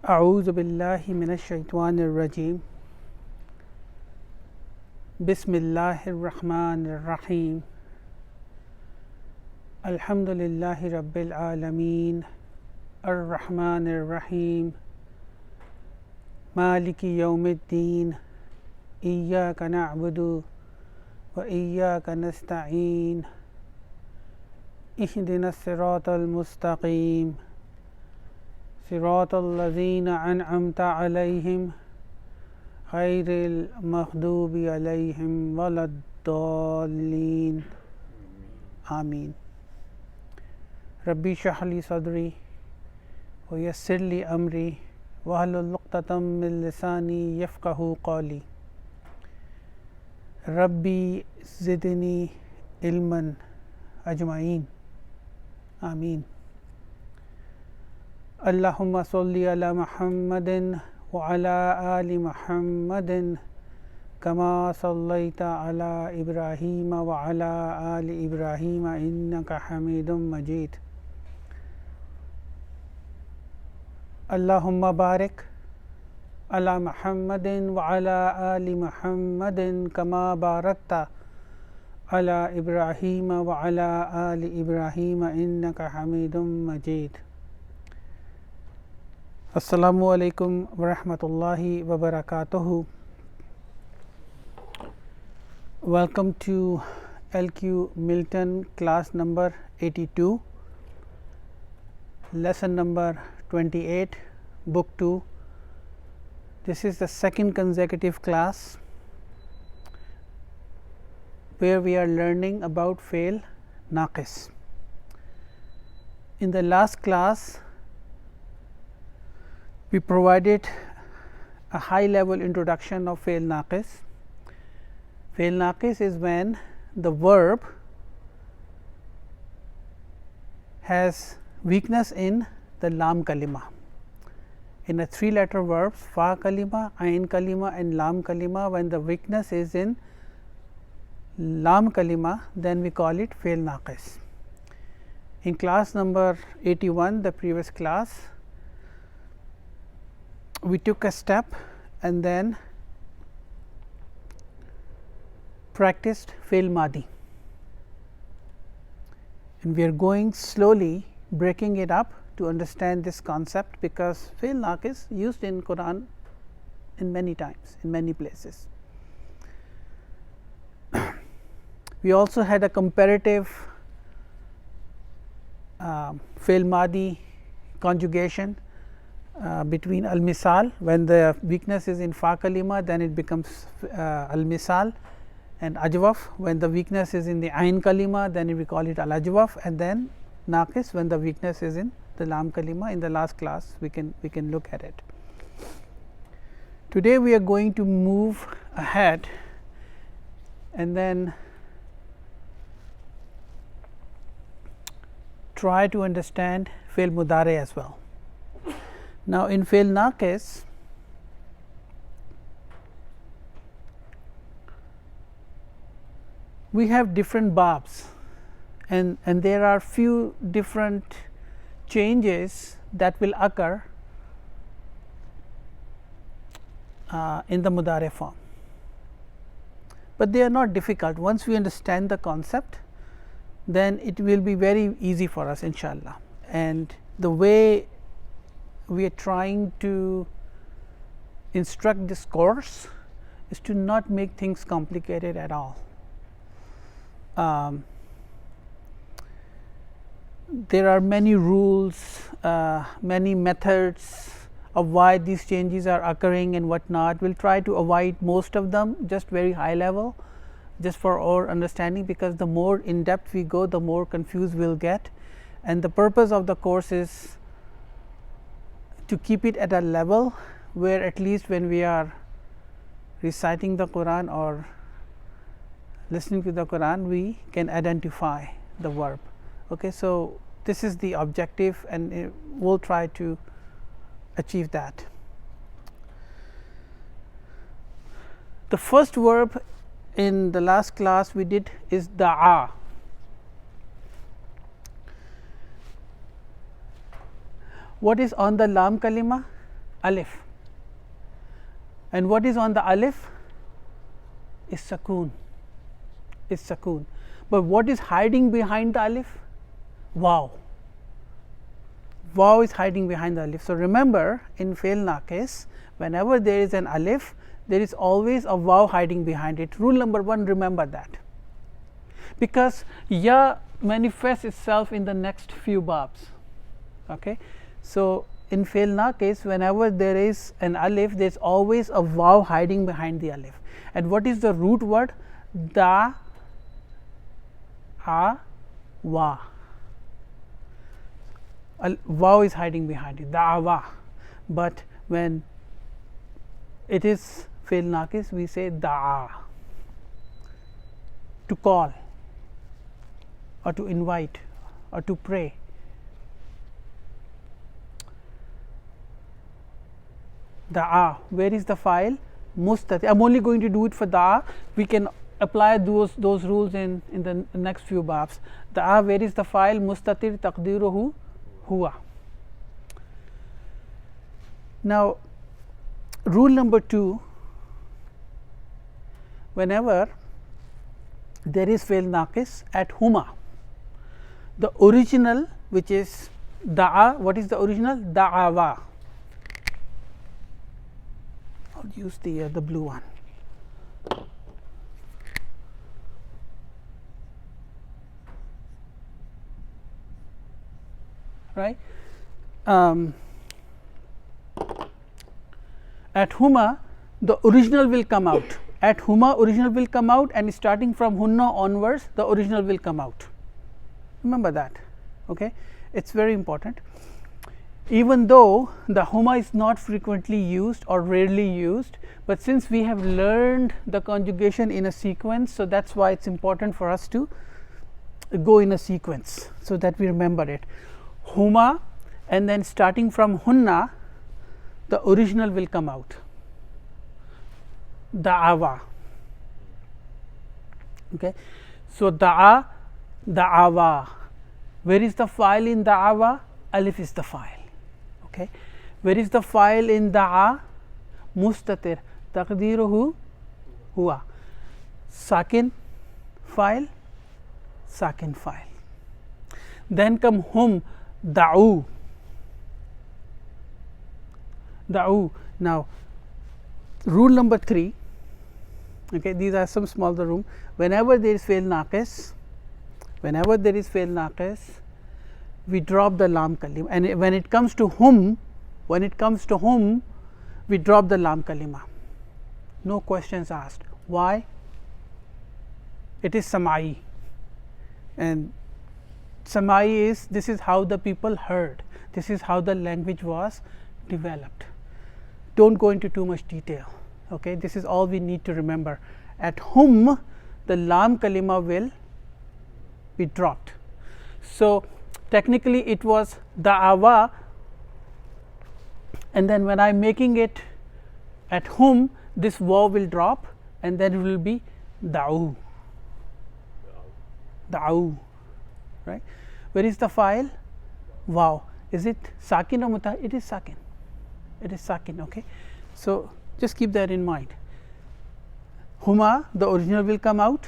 أعوذ بالله من الشيطان الرجيم بسم الله الرحمن الرحيم الحمد لله رب العالمين الرحمن الرحيم مالك يوم الدين إياك نعبد وإياك نستعين اهدنا الصراط المستقيم صراط الذين أنعمت عليهم غير المغضوب عليهم ولا الضالين آمين ربي اشرح لي صدري ويسر لي أمري واحلل عقدة من لساني يفقهوا قولي ربي زدني علما أجمعين آمين اللهم صل على محمد وعلى آل محمد كما صليت على إبراهيم وعلى آل إبراهيم إنك حميد مجيد اللهم بارك على محمد وعلى آل محمد كما باركت على إبراهيم وعلى آل إبراهيم إنك حميد مجيد Assalamu alaikum wa rahmatullahi wa barakatuhu. Welcome to LQ Milton class number 82, lesson number 28, book 2. This is the second consecutive class where we are learning about fail naqis. In the last class we provided a high level introduction of fail naqis. Fail naqis is when the verb has weakness in the lam kalima. In a 3-letter verbs fa kalima, ain kalima and lam kalima, when the weakness is in lam kalima, then we call it fail naqis. In class number 81, the previous class, we took a step and then practiced fail madi, and we are going slowly breaking it up to understand this concept, because fail naqis used in Quran in many times, in many places. We also had a comparative fail madi conjugation between al misal. When the weakness is in fa kalima, then it becomes al misal, and ajwaf when the weakness is in the ain kalima, then we call it al ajwaf, and then naqis when the weakness is in the lam kalima. In the last class we can look at it. Today we are going to move ahead and then try to understand fail mudare as well. Now, in fail naqis, we have different babs, and there are few different changes that will occur in the mudare form, but they are not difficult. Once we understand the concept, then it will be very easy for us, inshallah. And the way we are trying to instruct this course is to not make things complicated at all. There are many rules, many methods of why these changes are occurring and what not. We will try to avoid most of them, just very high level, just for our understanding, because the more in depth we go, the more confused we will get, and the purpose of the course is to keep it at a level where at least when we are reciting the Quran or listening to the Quran, we can identify the verb. Okay, so this is the objective, and we will try to achieve that. The first verb in the last class we did is da'a. What is on the lam kalima? alif, and what is on the alif is sukoon, is sukoon. But what is hiding behind the alif? Waw. Waw is hiding behind the alif. So, remember in fail naqis, whenever there is an alif, there is always a waw hiding behind it. Rule number 1, remember that, because ya manifests itself in the next few babs. Okay. So, in fail naqis, whenever there is an alif, there is always a waw hiding behind the alif. And what is the root word? Da, a, wa. Waw is hiding behind it, da'awa. But when it is fail naqis, we say da'a, to call or to invite or to pray. Da'a, where is the file? Mustatir. I am only going to do it for da'a. We can apply those rules in the next few babs. Da'a, where is the file? Mustatir taqdiruhu huwa. Now, rule number 2, whenever there is fail naqis at huma, the original, which is da'a, what is the original? Da'awa. I will use the blue one. Right. At huma, the original will come out. At huma, original will come out, and starting from hunna onwards, the original will come out. Remember that. Okay. It is very important. Even though the huma is not frequently used or rarely used, but since we have learned the conjugation in a sequence, so that is why it is important for us to go in a sequence, so that we remember it. Huma, and then starting from hunna, the original will come out, da'awa. Okay. So, da'a, da'awa. Where is the file in da'awa? Alif is the file. Okay. Where is the file in da'a? Mustatir, taqdiruhu huwa. Sakin file, sakin file. Then come hum, da'u. Da'u. Now, rule number 3, okay, these are some smaller room. Whenever there is fail naqis, whenever there is fail naqis, we drop the lam kalima, and when it comes to hum, we drop the lam kalima. No questions asked. Why? It is samai, and samai is, this is how the people heard, this is how the language was developed. Do not go into too much detail. Okay. This is all we need to remember. At hum, the lam kalima will be dropped. So, technically it was da'awa, and then when I am making it at hum, this waw will drop, and then it will be da'u, da'u, right. Where is the file? Wow. Is it sakin or muta? It is sakin. It is sakin. Okay. So, just keep that in mind. Huma, the original will come out.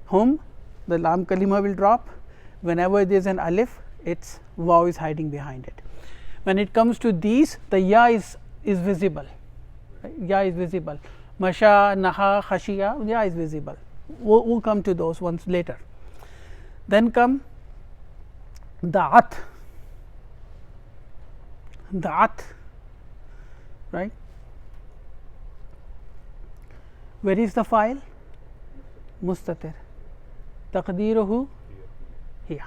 Hum, the lam kalima will drop. Whenever there is an alif, its waw is hiding behind it. When it comes to these, the ya is visible. Right? Ya is visible. Masha, naha, khashiya, ya is visible. We'll come to those ones later. Then come da'at, da'at, right. Where is the file? Mustatir, taqdiruhu here.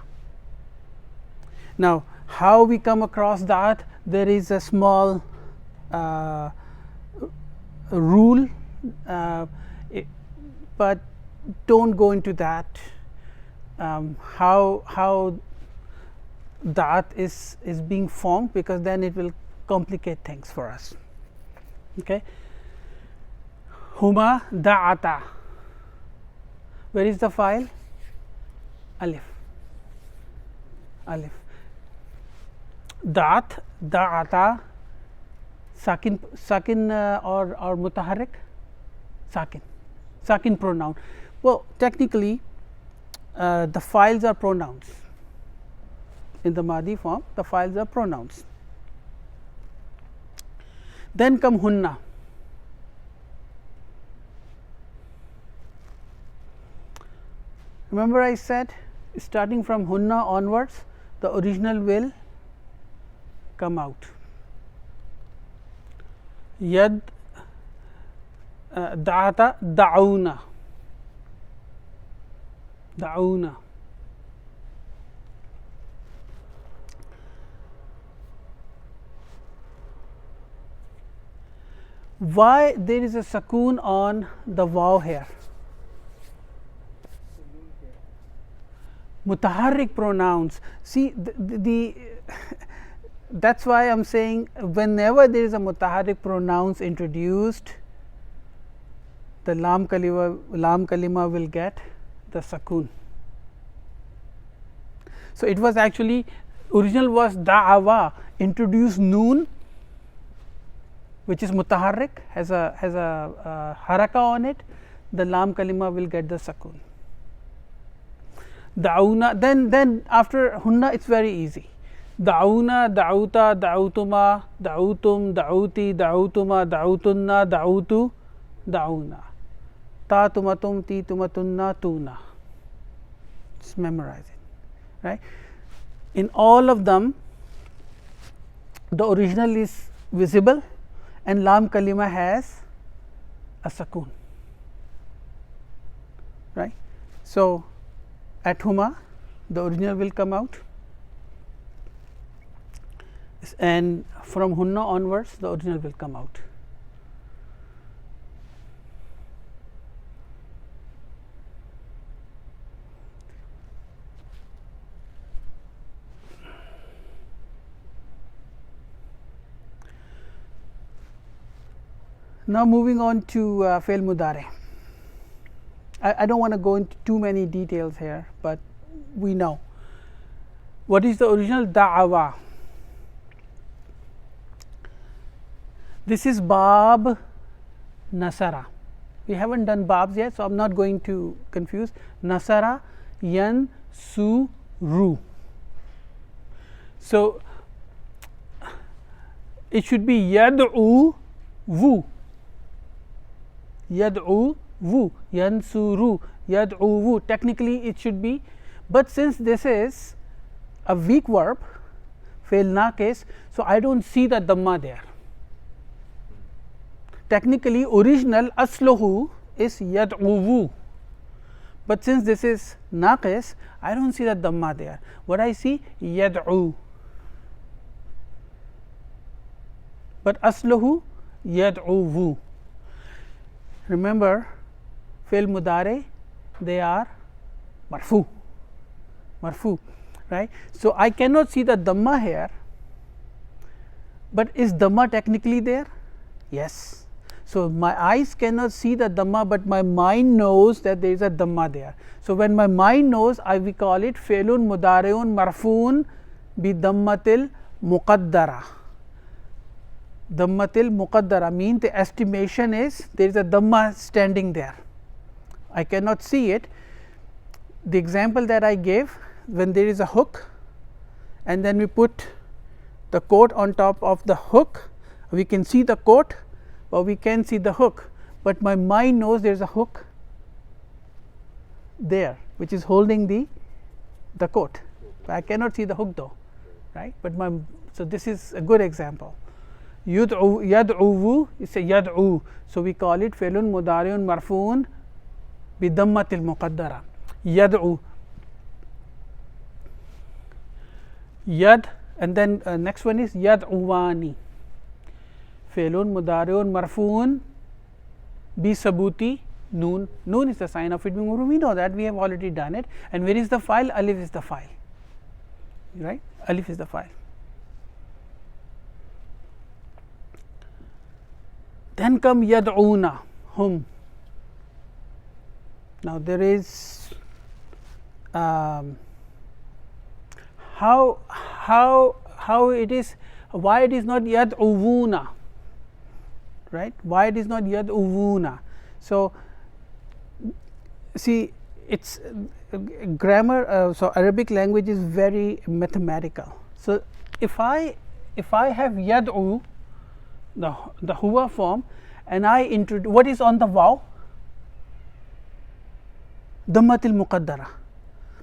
Now, how we come across that? There is a small rule, but do not go into that. How that is being formed, because then it will complicate things for us. Okay. Huma da'ata. Where is the file? Alif. Alif. Dat, da'ata, sakin or mutaharrik? Sakin pronoun. Well, technically the files are pronouns. In the Madi form, the files are pronouns. Then come hunna. Remember I said starting from hunna onwards, the original will come out. Yad da'ata da'una. Da'una. Why there is a sukoon on the waw here? Mutaharrik pronouns. See the that's why I am saying whenever there is a mutaharrik pronouns introduced, the lam kalima will get the sukoon. So it was actually original was da'awa, introduce noon, which is mutaharrik, has a haraka on it, the lam kalima will get the sukoon. Da'una, then after hunna it's very easy. Da'una, da'uta, da'utuma, da'utum, da'uti, da'utuma, da'utunna, da'utu, da'una. Ta tumatum, ti tumatunna, tuna. Just memorize it, right? In all of them, the original is visible and lam kalima has a sukoon, right? So at huma, the original will come out, and from hunna onwards, the original will come out. Now moving on to fail mudare. I don't want to go into too many details here, but we know what is the original da'awa. This is bab nasara. We haven't done babs yet, so I am not going to confuse. Nasara yan su ru. So it should be yad'u vu. Yad'u vu, yansuru, yad'uvu. Technically it should be, but since this is a weak verb, fail naqis, so I don't see the dhamma there. Technically original asluhu is yad'uvu, but since this is naqis, I don't see the dhamma there. What I see? Yad'u, but asluhu yad'uvu. Remember, fail mudare, they are marfu, right? So I cannot see the dhamma here, but is dhamma technically there? Yes. So my eyes cannot see the dhamma, but my mind knows that there is a dhamma there. So when my mind knows, we call it failun mudareun marfuun bi dhammatil muqaddara. Dhammatil muqaddara means the estimation is there is a dhamma standing there. I cannot see it. The example that I gave, when there is a hook and then we put the coat on top of the hook, we can see the coat, but we can see the hook, but my mind knows there is a hook there which is holding the coat. I cannot see the hook though, right? But so this is a good example. Yad'uvu is a yad'u, so we call it failun mudariun marfuun bi dhammatil muqaddara. Yad'u, yad, and then next one is yad'uwani, failun mudariun marfuun bi sabuti noon. Noon is the sign of it being marfu. We know that, we have already done it. And where is the file? Alif is the file, right? Alif is the file. Then come yad'una, hum. Now there is how it is, why it is not yad'uvuna? right? Why it is not yad'una? So see, it's grammar. So Arabic language is very mathematical. So if I have yad'u, the huwa form, and I introduce, what is on the waw? Dammatil muqaddara,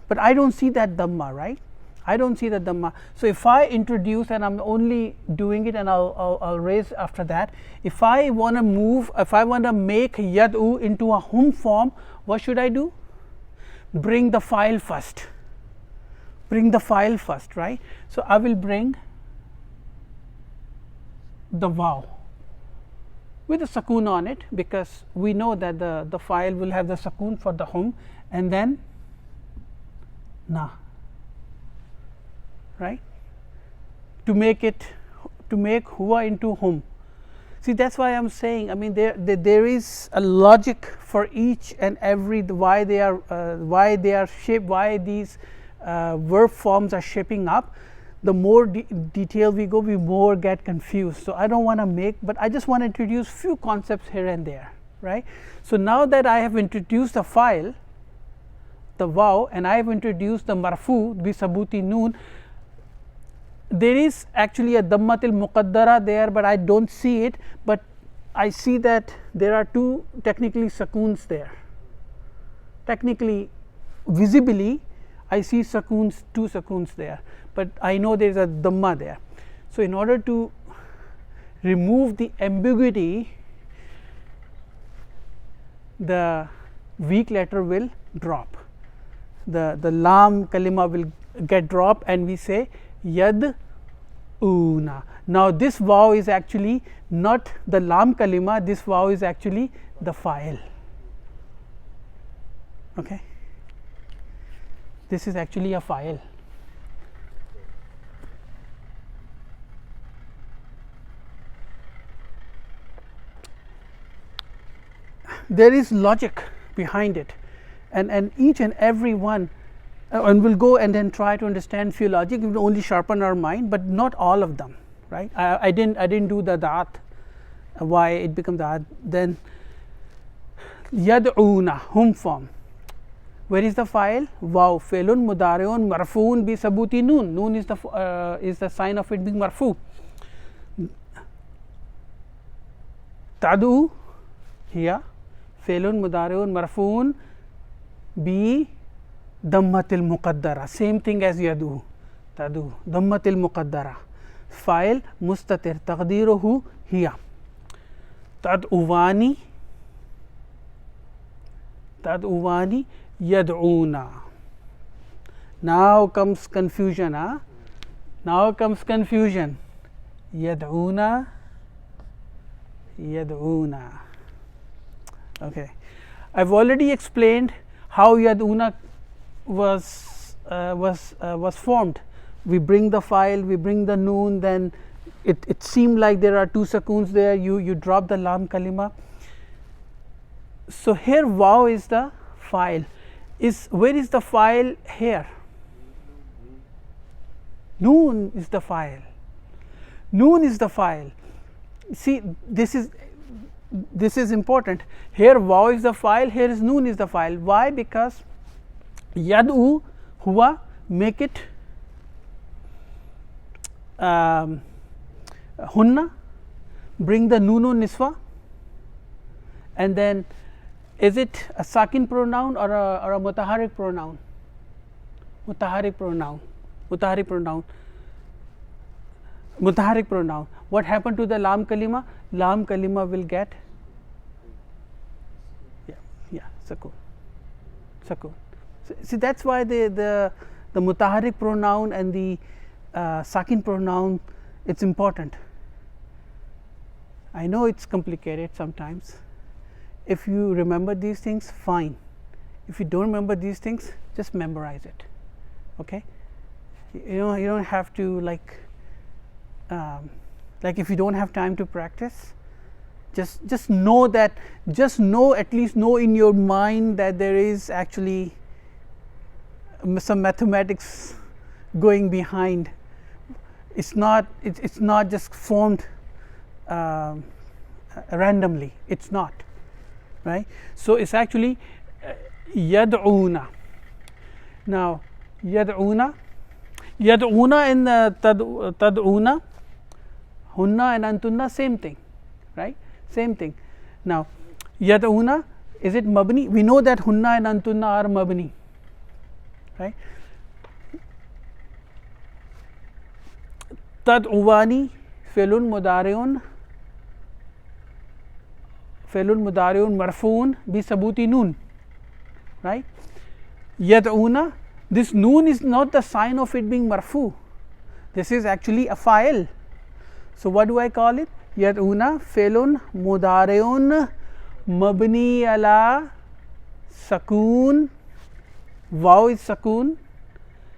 but I don't see that damma, right? I don't see the damma. So if I introduce, and I'm only doing it, and I'll raise after that. If I want to move, if I want to make yad'u into a hum form, what should I do? Bring the file first. Bring the file first, right? So I will bring the waw with a sakoon on it, because we know that the file will have the sakoon for the hum, and then na, right, to make huwa into hum. See, that's why I'm saying, I mean, there is a logic for each and every, why they are shaped, why these verb forms are shaping up. The more detail we go, we more get confused. So I don't want to make, but I just want to introduce few concepts here and there, right? So now that I have introduced the file, the waw, and I have introduced the marfu bi sabuti noon, there is actually a dammatil muqaddara there, but I don't see it, but I see that there are two technically sakoons there. Technically, visibly, I see sakoons, two sakoons there, but I know there is a damma there. So in order to remove the ambiguity, the weak letter will drop. The lam kalima will get dropped, and we say yad una. Now this waw is actually not the lam kalima, this waw is actually the file. Okay, this is actually a file. There is logic behind it, and each and every one, and we'll go and then try to understand few logic. We will only sharpen our mind, but not all of them, right? I didn't do the dat, why it becomes that. Then yad'una, hum form. Where is the file? Waw, felun mudari'un marfuun bi sabuti noon. Noon is the sign of it being marfu. Tadu here, felun mudari'un marfuun bi dammatil muqaddara, same thing as yadu. Tadu dammatil muqaddara. File mustatir, taqdiruhu hiya. Tad'uwani yad'una. Now comes confusion. Now comes confusion. Yad'una. Okay, I've already explained how yad'una was formed. We bring the file, we bring the noon, then it seemed like there are two sakoons there, you drop the lam kalima. So here waw is the file. Where is the file here? Noon is the file. Noon is the file. See, this is important. Here waw is the file, here is noon is the file. Why? Because yad'u huwa, make it hunna, bring the nunu niswa, and then is it a sakin pronoun or a mutaharik pronoun? Mutaharik pronoun. What happened to the lam kalima? Lam kalima will get sakoon. See, that's why the mutaharik pronoun and the sakin pronoun, it's important. I know it's complicated sometimes. If you remember these things, fine. If you don't remember these things, just memorize it. Okay, you don't have to like if you don't have time to practice, just know that, at least know in your mind that there is actually some mathematics going behind. It's not just formed randomly, it's not, right. So it's actually yad'una. Now yad'una and tad'una, hunna and antunna, same thing, right, same thing. Now yad'una, is it mabni? We know that hunna and antunna are mabni, right. Tad'uwani fi'lun mudari'un marfu'un bi sabuti noon, right. Yad'una, this noon is not the sign of it being marfu, this is actually a fa'il. So what do I call it? Yad'una fi'lun mudari'un mabni ala sakun, waw is sakun,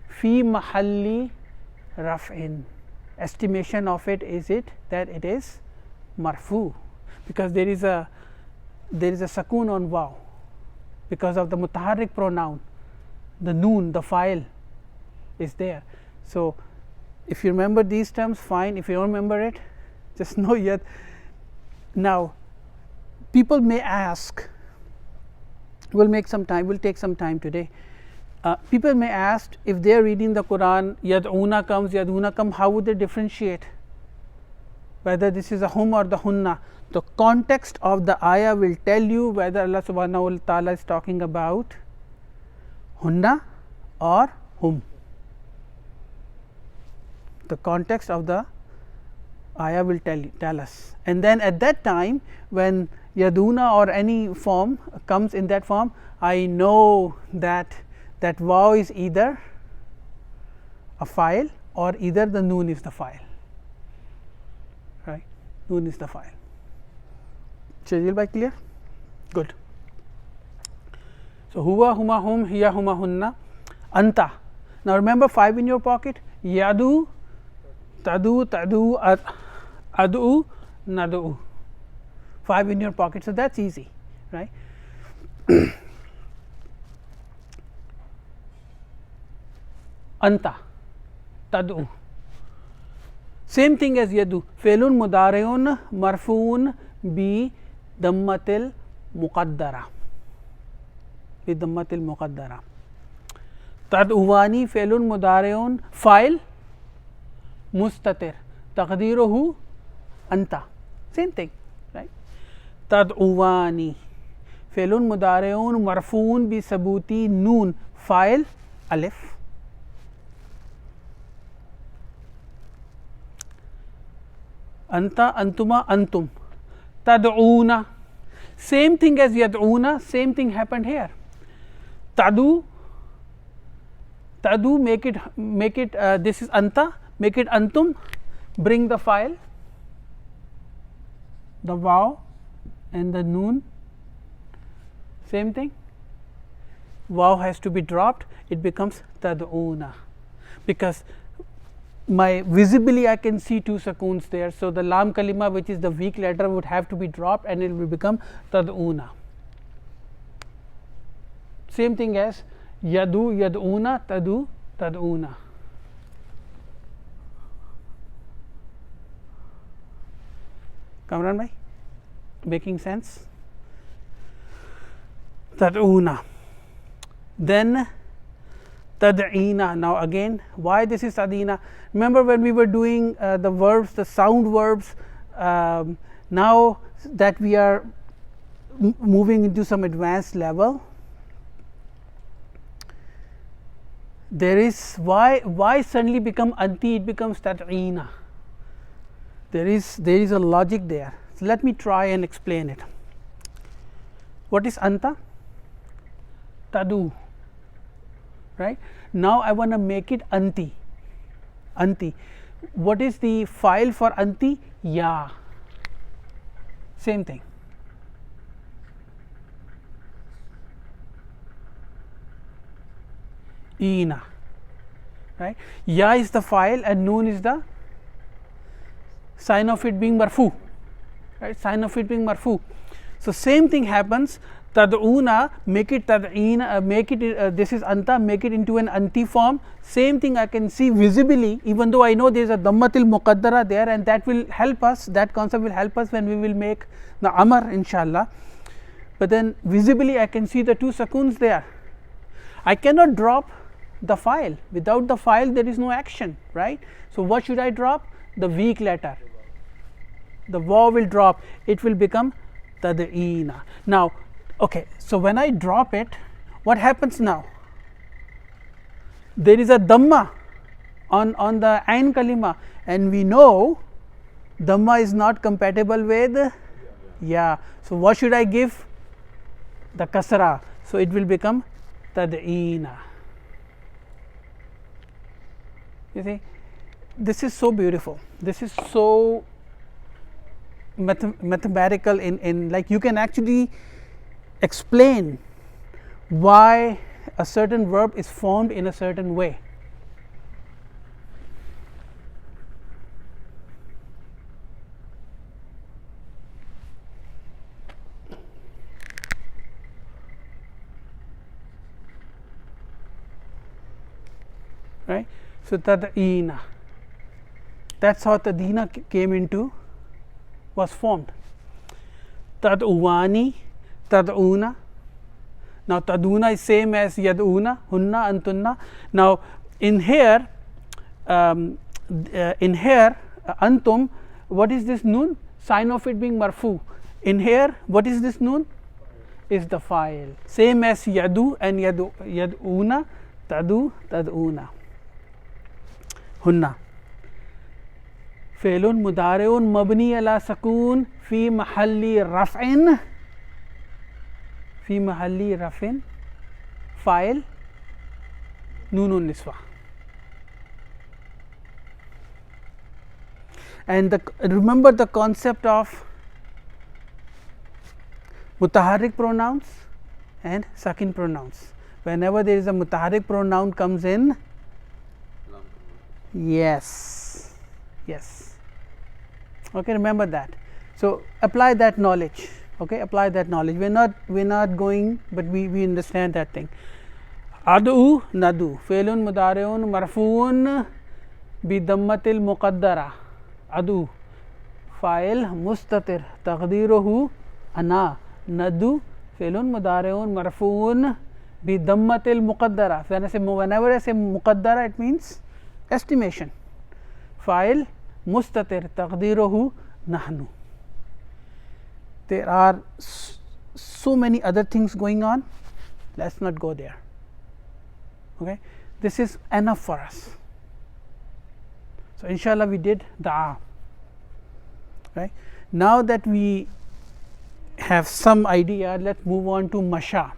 fi mahalli raf'in. Estimation of it is that it is marfu, because there is a sakun on waw because of the mutaharrik pronoun, the noon, the fa'il is there. So if you remember these terms, fine. If you don't remember it, just know yet. Now people may ask, we'll take some time today. People may ask, if they are reading the Quran, yad'una comes, how would they differentiate whether this is a hum or the hunna? The context of the ayah will tell you whether Allah subhanahu wa ta'ala is talking about hunna or hum. The context of the ayah will tell us, and then at that time when yaduna or any form comes in that form, I know that waw is either a fa'il or either the noon is the fa'il, right, noon is the fa'il. Shajil bhai, clear? Good. So huwa, huma, hum, hiya, huma, hunna, anta. Now remember 5 in your pocket, yadu, tadu, adu, nadu, 5 in your pocket, so that's easy, right. Anta, tad'u, same thing as yadu, fi'lun mudari'un marfu'un bi dammatil muqaddara, tad'uwani fi'lun mudari'un fa'il mustatir, taqdiruhu anta, same thing, right. Tad'uwani fi'lun mudari'un marfu'un bi sabuti noon, fa'il alif. Anta, antuma, antum, tad'una, same thing as yad'una, same thing happened here. Tadu, make it this is anta, make it antum, bring the fa'il, the waw and the noon, same thing, waw has to be dropped, it becomes tad'una, because visibly I can see 2 sakuns there. So the lam kalima, which is the weak letter, would have to be dropped and it will become tad'una. Same thing as yadu, yad'una, tadu, tad'una. Kamran bhai, making sense? Tad'una. Then tad'ina. Now again, why this is tad'ina? Remember when we were doing the verbs, the sound verbs, now that we are moving into some advanced level, there is why suddenly become anti, it becomes tad'ina. There is a logic there. So let me try and explain it. What is anta? Tadu, right? Now I want to make it anti. What is the file for anti? Ya. Same thing. Ina, right? Ya is the file and noon is the sign of it being marfu, right? Sign of it being marfu. So same thing happens. tad'una, make it tad'ina, make it this is anta, make it into an anti form. Same thing I can see visibly, even though I know there is a dammatil muqaddara there, and that will help us, that concept will help us when we will make the amr inshallah. But then visibly I can see the two sukoons there. I cannot drop the file. Without the file there is no action, right? So what should I drop? The weak letter. The waw will drop, it will become tad'ina. Now okay, so when I drop it, what happens now? There is a dhamma on the ain kalima, and we know dhamma is not compatible with ya. So what should I give? The kasra. So it will become tad'ina. You see, this is so beautiful, this is so mathematical in like you can actually explain why a certain verb is formed in a certain way. Right. So tad'ina, that's how tad'ina came into, was formed. Tad'uwani, tad'una. Now tad'una is same as yad'una, hunna, antunna. Now in here antum, what is this noon? Sign of it being marfu. In here what is this noon? Is the file, same as yadu and yad'una, tadu, tad'una, hunna. फ़ेलुन मुदारिउन मबनी अला सकून फ़ी महल्ली रफ़इन, फ़ी महल्ली रफ़इन, file नूनुन Niswa. And remember the concept of mutaharrik pronouns and sakin pronouns. Whenever there is a mutaharrik pronoun comes in, yes, okay, remember that. So apply that knowledge, okay, apply that knowledge. We're not going, but we understand that thing. Adu nadu, failun mudariun marfuun bi dammatil muqaddara. Adu fa'il mustatir taqdiruhu ana. Nadu failun mudariun marfuun bi dammatil muqaddara. Whenever I say muqaddara, it means estimation. Fa'il mustatir taqdiruhu nahnu. There are so many other things going on, let's not go there, okay. This is enough for us. So inshallah we did da'a, right. Now that we have some idea, let's move on to masha.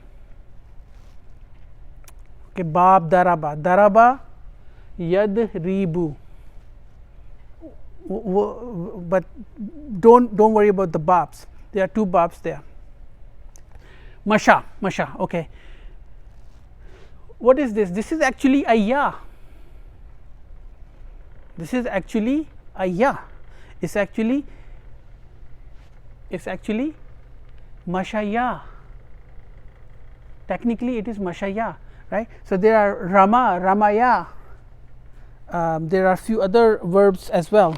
Okay, bab daraba, daraba yadribu. But don't worry about the babs, there are two babs there. Masha, okay. What is this? This is actually a ya. This is actually a ya. It's actually mashaya. Technically it is mashaya, right. So there are rama, ramaya. There are few other verbs as well.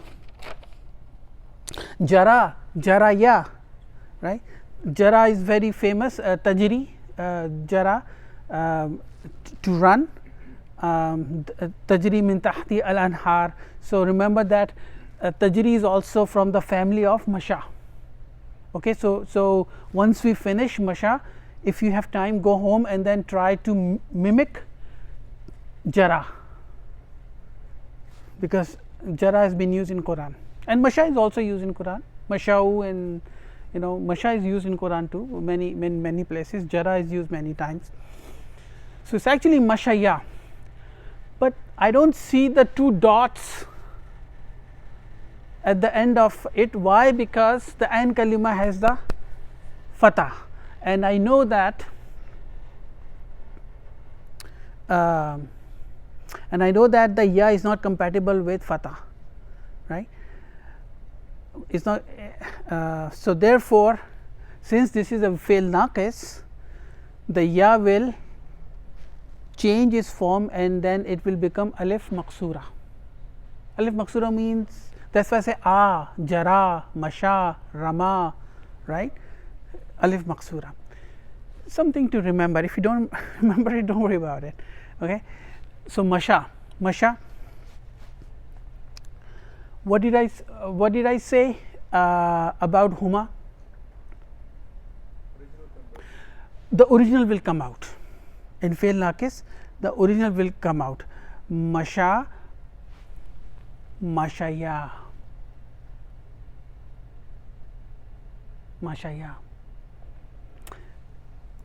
Jara, jaraya, right. Jara is very famous, tajri, jara, to run, tajri min tahti al anhar. So remember that tajri is also from the family of masha, okay. So once we finish masha, if you have time, go home and then try to mimic jara, because jara has been used in Quran, and masha is also used in Quran. Mashau, and masha is used in Quran too, many places. Jara is used many times. So it's actually mashaya, but I don't see the two dots at the end of it. Why? Because the ain kalima has the fatah, and I know that the ya is not compatible with fatah, right. It's not, so therefore since this is a fail naqis, the ya will change its form and then it will become alif maksura. Alif maksura means, that's why I say jara, masha, rama, right? Alif maksura. Something to remember. If you don't remember it, don't worry about it. Okay. So masha, what did I say about huma? The original will come out. In fail naqis, the original will come out. Masha, mashaya, mashaya.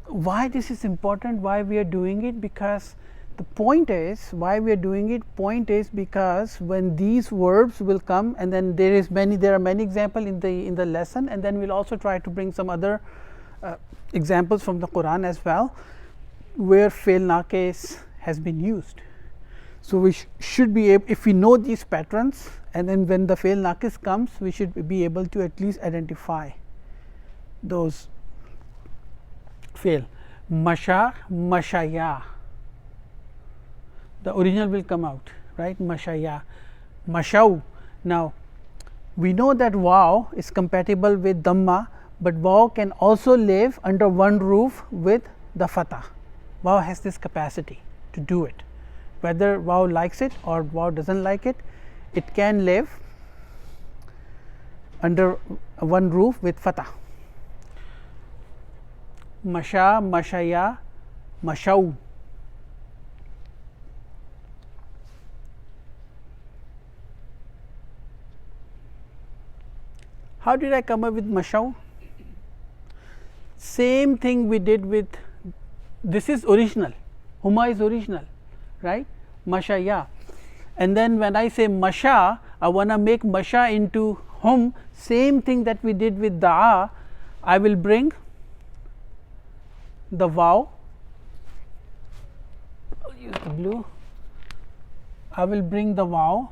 Why this is important? Why we are doing it? Because the point is, why we are doing it? Point is because when these verbs will come, and then there are many examples in the lesson, and then we'll also try to bring some other examples from the Quran as well, where fail naqis has been used. So we should be able, if we know these patterns, and then when the fail naqis comes, we should be able to at least identify those fail. Masha, mashaya, the original will come out, right? Mashaya, mashau. Now we know that waw is compatible with dhamma, but waw can also live under one roof with the fatah. Waw has this capacity to do it, whether waw likes it or waw doesn't like it, it can live under one roof with fatah. Masha, mashaya, mashau. How did I come up with mashau? Same thing we did with, this is original, huma is original, right? Mashaya. And then when I say masha, I want to make masha into hum, same thing that we did with da'a, I will bring the waw, I'll use the blue, I will bring the waw,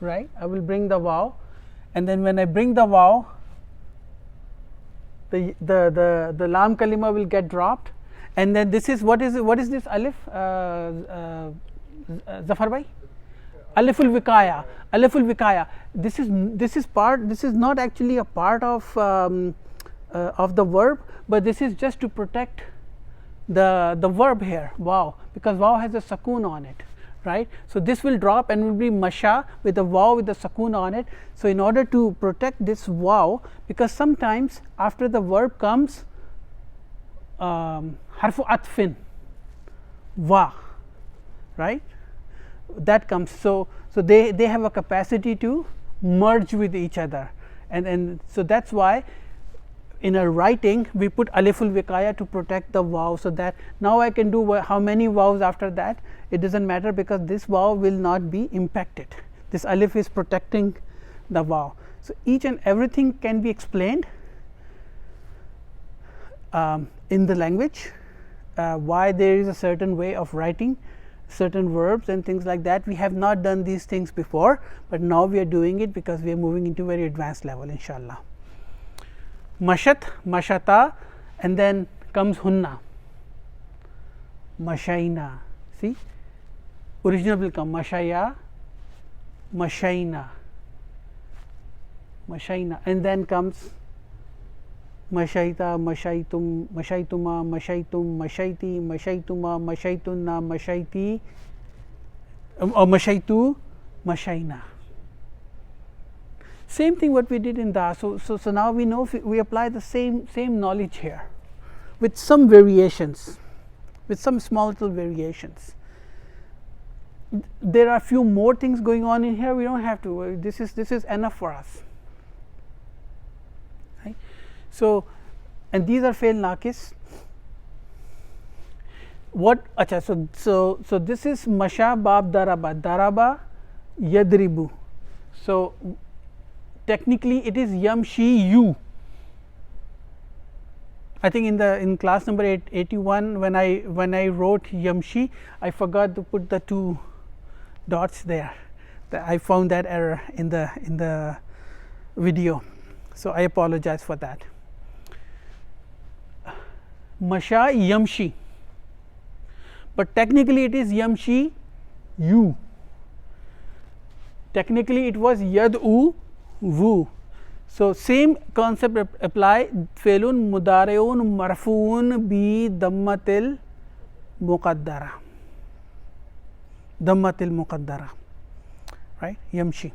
right? I will bring the waw, and then when I bring the waw, the lam kalima will get dropped, and then this is what is this alif, Zafar bhai? Aliful vikaya. This is not actually a part of the verb, but this is just to protect the verb here, waw, because waw has a sakoon on it, right? So this will drop and will be masha with a waw with a sakoon on it. So in order to protect this waw, because sometimes after the verb comes harfu atfin, wa, right? That comes, so they have a capacity to merge with each other, and so that's why in our writing we put aliful vikaya to protect the waw, so that now I can do how many waws after that, it doesn't matter, because this waw will not be impacted. This alif is protecting the waw. So each and everything can be explained in the language, why there is a certain way of writing certain verbs and things like that. We have not done these things before, but now we are doing it because we are moving into very advanced level, inshallah. Mashat, mashata, and then comes hunna, mashaina. See, original will come mashaya, mashaina, mashaina, and then comes mashaita, mashaitum, mashaituma, mashaitum, mashaiti, mashaituma, mashaitunna, mashaiti, or mashaitu, mashaina. Same thing what we did in da. So now we know, we apply the same knowledge here with some variations, with some small little variations. There are a few more things going on in here. We don't have to. This is enough for us. Right? So, and these are fail naqis. What? Acha. So this is masha bab daraba, daraba yadribu. So technically it is yamshi you. I think in class number 81 when I wrote yamshi, I forgot to put the two dots there. I found that error in the video, so I apologize for that. Masha yamshi, but technically it is yamshi you. Technically it was yad'u wu. So, same concept apply. Fe'lun mudari'un marfu'un bi dammatil muqaddara, dammatil muqaddara, right, yamshi.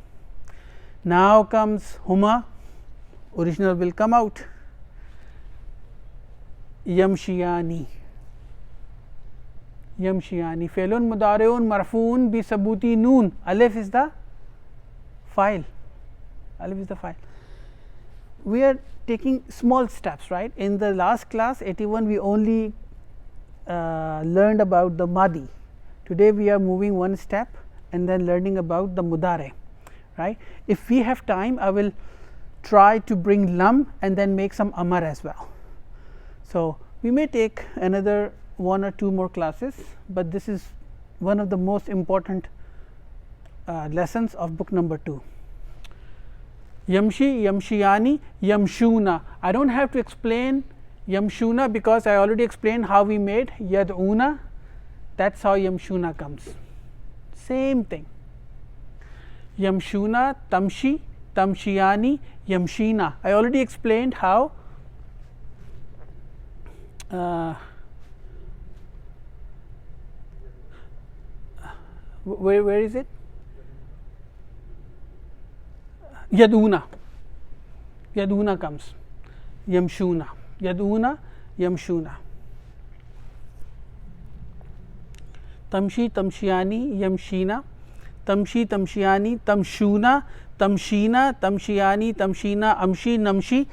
Now comes huma, original will come out, yamshiyani, yamshiyani. Fe'lun mudari'un marfu'un bi sabuti noon, alif is the file, alif is the file. We are taking small steps, right. In the last class 81 we only learned about the madi. Today we are moving one step and then learning about the mudare, right. If we have time I will try to bring lam and then make some amar as well. So, we may take another 1 or 2 more classes, but this is one of the most important lessons of book number 2. Yamshi, yamshiyani, yamshuna. I do not have to explain yamshuna because I already explained how we made yad'una. That is how yamshuna comes. Same thing. Yamshuna, tamshi, tamshiyani, yamshina. I already explained how where is it? Yaduna, yaduna comes, yamshuna, yaduna, yamshuna. Tamshi, tamshiyani, yamshina, tamshi, tamshiyani, tamshuna, tamshina, tamshiyani, tamshina, amshi, namshi.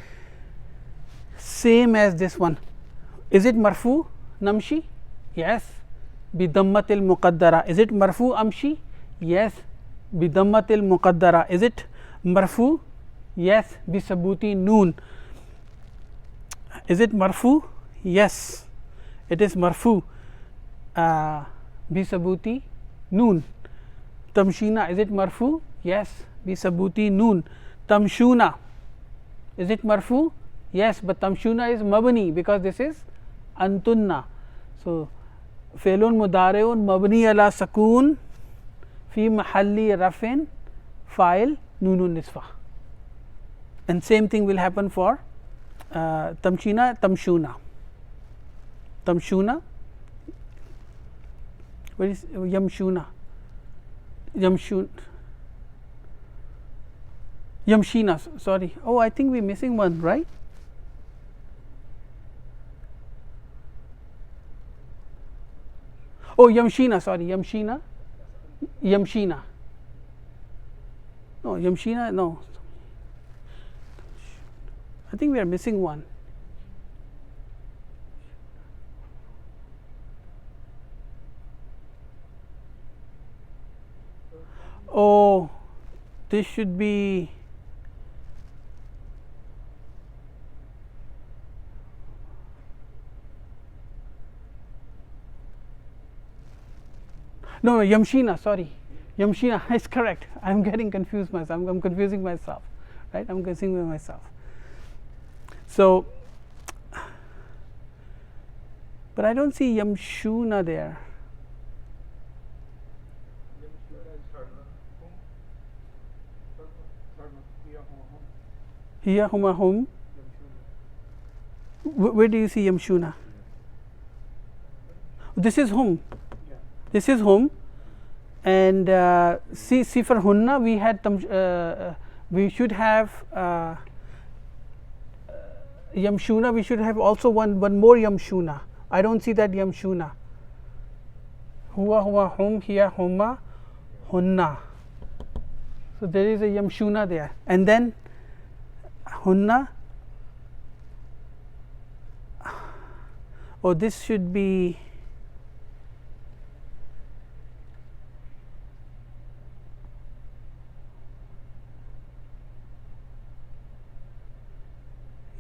Same as this one. Is it marfu, namshi? Yes, bi dammatil muqaddara. Is it marfu, amshi? Yes, bi dammatil muqaddara. Is it marfu? Yes, bi sabuti noon. Is it marfu? Yes, it is marfu bi sabuti noon. Tamshina, is it marfu? Yes, bi sabuti noon. Tamshuna, is it marfu? Yes, but tamshuna is mabni because this is antunna. So, fe'lun mudari'un mabni ala sakun fi mahalli rafin fa'il nunun nisfa, and same thing will happen for tamshina, tamshuna, tamshuna. Where is yamshuna, yamshun, yamshina, sorry. Oh, I think we are missing one, right? Oh, yamshina, sorry, yamshina, yamshina. No, yamshina, no. I think we are missing one. Oh, this should be no, yamshina, sorry. Yamshina is correct. I am getting confused myself. I am confusing myself, right? I am confusing myself. So, but I do not see yamshuna there. Hiya huma hum. Where do you see yamshuna? This is hum. This is hum. And see for hunna we had we should have yamshuna. We should have also one more yamshuna. I don't see that yamshuna. Huwa huwa hum, hiya humma, hunna. So there is a yamshuna there, and then hunna. Oh, this should be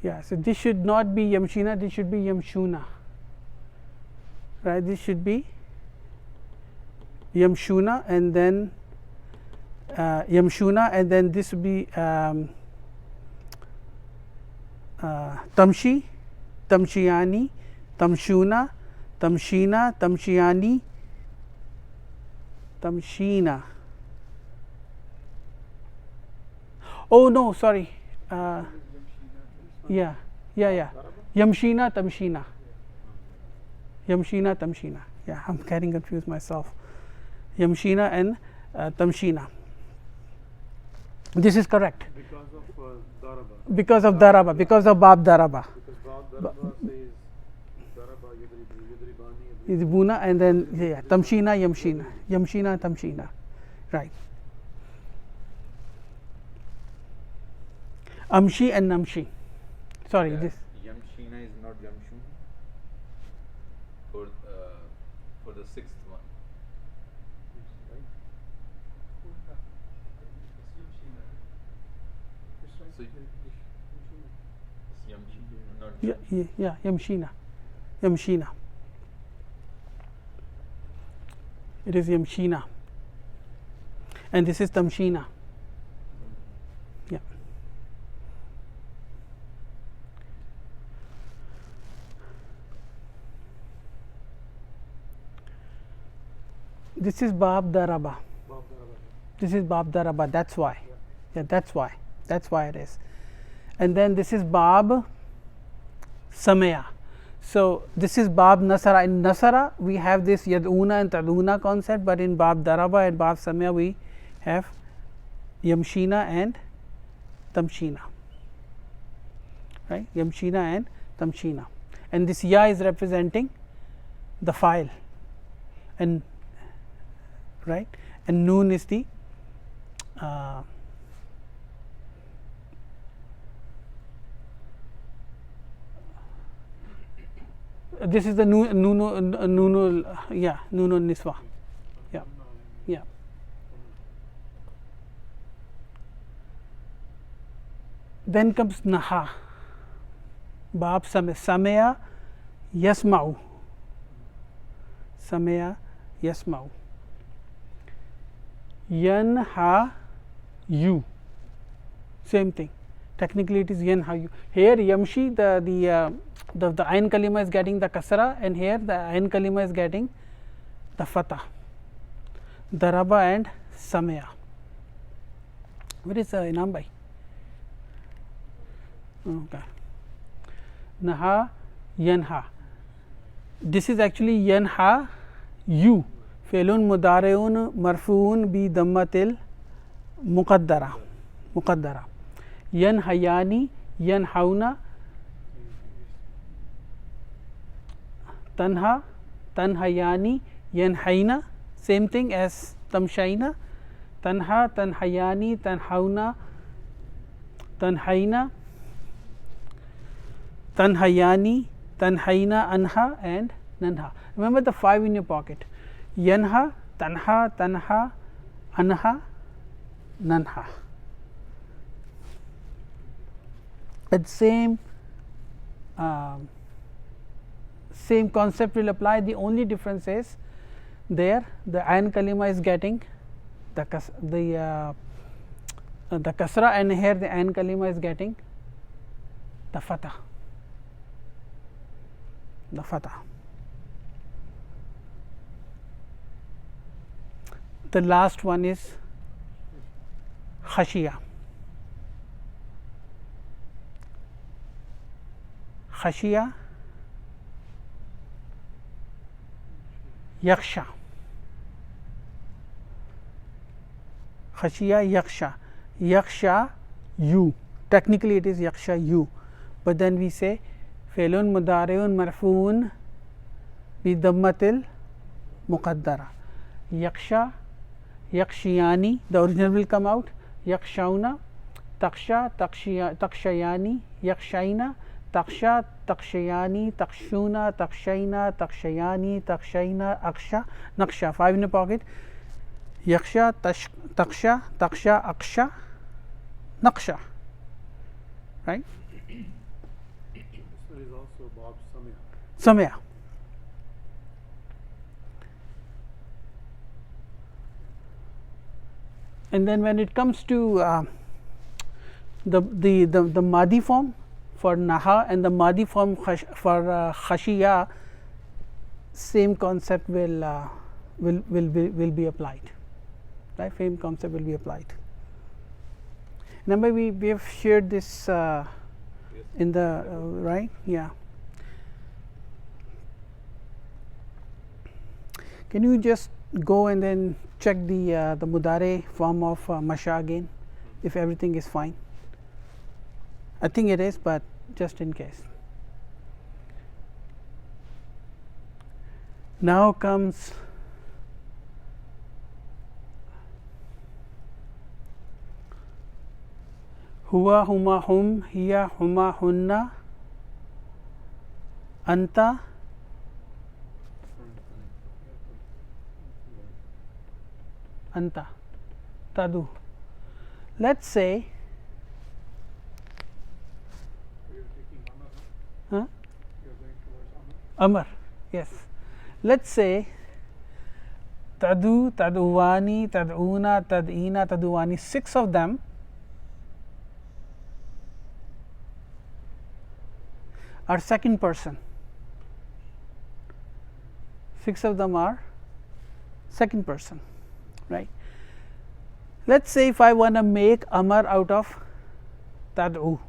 yeah. So this should not be yamshina. This should be yamshuna. Right? This should be yamshuna, and then yamshuna, and then this would be tamshi, tamshiyani, tamshuna, tamshina, tamshiyani, tamshina. Oh no, sorry. Yeah. Yamshina, tamshina. Yamshina, tamshina. Yeah, I'm getting confused myself. Yamshina and tamshina. This is correct. Because of daraba. Because of bab daraba. Because bab daraba says daraba yudribani. Yudribuna and then yeah, tamshina, yamshina. Yamshina, tamshina. Right. Amshi and namshi. Sorry, this. Yamshina is not Yamshun for the sixth one. So it's Yamshina, not Yeah, yamshina. Yamshina. It is yamshina. And this is tamshina. Yeah. This is bab daraba. This is bab daraba. That's why. Yeah, that's why. That's why it is. And then this is bab samaya. So this is bab nasara. In nasara we have this yaduna and taduna concept, but in bab daraba and bab samaya we have yamshina and tamshina. Right? Yamshina and tamshina. And this ya is representing the file. And right, and noon is the this is the noon yeah, noon niswa. Yeah. Then comes naha, bab samaya yasma'u, samaya yasma'u. Yanha you, same thing. Technically it is yanha you. Here yamshi, the ayn kalima is getting the kasra, and here the ayn kalima is getting the fatah. Daraba and samaya. What is Inam bhai? Okay. Naha yanha. This is actually yanha you. Felun mudareun marfuun bi dammatil muqaddara. Yanhayani, yanhauna, tanha, tanhayani, yanhaina, same thing as tamshaina. Tanha, tanhayani, tanhauna, tanhaina, tanhayani, tanhaina, anha and nanha. Remember the 5 in your pocket. Yanha, tanha, tanha, anha, nanha. But same concept will apply. The only difference is there the ayn kalima is getting the kasra, and here the ayn kalima is getting the fatah. The last one is khashiya. Khashiya, yaksha. Khashiya, yaksha. Yaksha you. Technically it is yaksha you, but then we say felun mudareun marfuun bi dammatil muqaddara. Yaksha, yakshiyani, the original will come out. Yakshauna, taksha, takshayani, yakshaina, taksha, takshayani, takshuna, takshaina, takshayani, takshaina, aksha, naksha. 5 in the pocket. Yaksha, taksha, aksha, naksha. Right? There is also bab Samaya. And then when it comes to the Madi form, for naha, and the madi form for khashiya, same concept will be applied, right? Same concept will be applied. Remember we have shared this in the right, yeah. Can you just go and then check the mudare form of masha again, if everything is fine? I think it is, but just in case. Now comes huwa, huma, hum, hiya, huma, hunna, anta, anta, tadu. Let's say, You're taking Amar, huh? you're going towards Amar. Amar, yes. Let's say tadu, taduwani, taduna, tadina, taduwani, 6 of them are second person. 6 of them are second person, right? Let's say if I want to make Amar out of tad'u,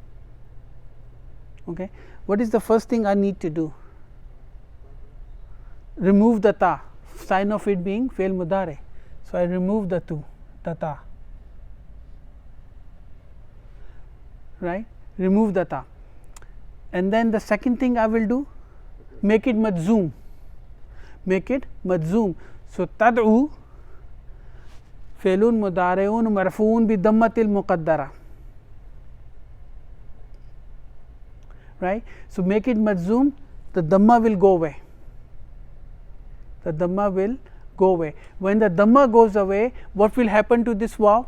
okay, what is the first thing I need to do? Remove the ta, sign of it being fail mudare. So, I remove the ta, right, remove the ta, and then the second thing I will do, make it majzoom, So, tad'u failun mudareun marfuun bi dammatil muqaddara, right. So, make it majzoom, the dhamma will go away. The dhamma will go away. When the dhamma goes away, what will happen to this waw?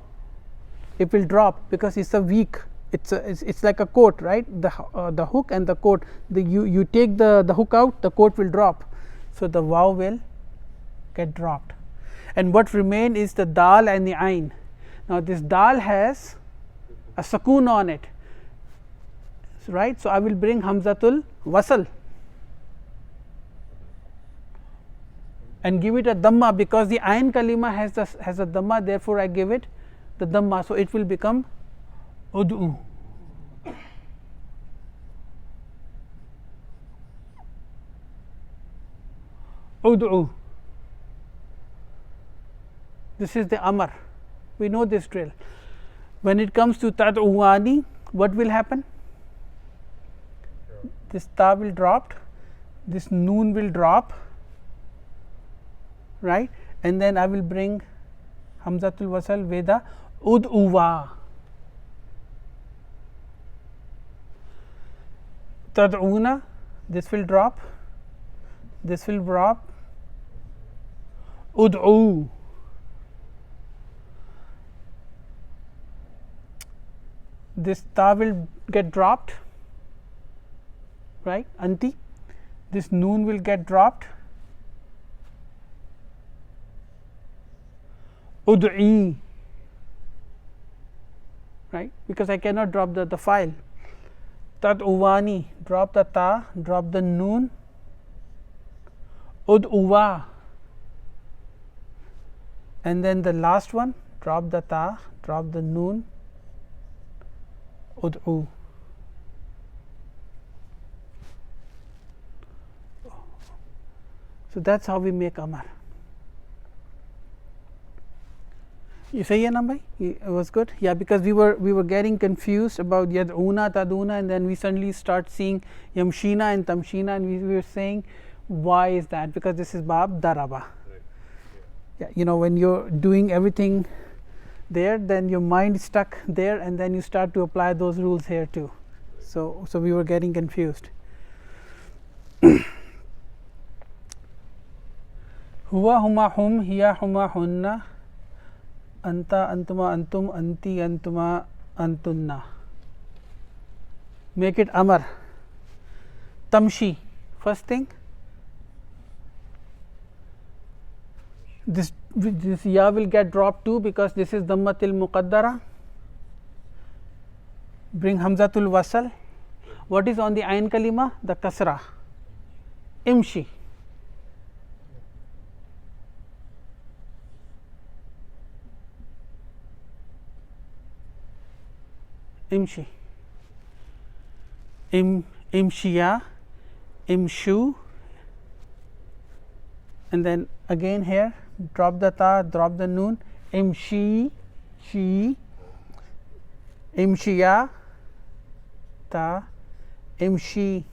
It will drop, because it's a weak. It's like a quote, right? The hook and the quote. You take the hook out, the quote will drop. So, the waw will get dropped, and what remain is the dal and the ain. Now, this dal has a sakoon on it, right? So, I will bring hamzatul wasl and give it a dhamma, because the ain kalima has a dhamma, therefore, I give it the dhamma. So, it will become ud'u. Ud'u. This is the amar. We know this drill. When it comes to tad'uwani, what will happen? This ta will drop, this noon will drop, right, and then I will bring hamzatul wasal with the ud'uwa. Tad'una, this will drop, this will drop, ud'u. This ta will get dropped, right, anti. This noon will get dropped, ud'i, right, because I cannot drop the file. Tad'uwani, drop the ta, drop the noon, ud'uwa, and then the last one, drop the ta, drop the noon, ud'u. So, that is how we make amar. You say, yeah, Nambai? It was good? Yeah, because we were getting confused about yad'una, taduna, and then we suddenly start seeing yamshina and tamshina, and we were saying, why is that? Because this is bab daraba. Yeah, you know, when you're doing everything there, then your mind is stuck there, and then you start to apply those rules here too. So we were getting confused. Huwa, huma, hum, hiya, huma, hunna, anta, antuma, antum, anti, antuma, antunna. Make it amar. Tamshi, first thing, this ya will get dropped too, because this is dhammatil muqaddara. Bring hamzatul wasal, What is on the ayn kalima? The kasra. Imshi. Imshi. Imshiya. Imshu. And then again here drop the ta, drop the noon. Imshi. She. Imshiya. Ta. Imshi.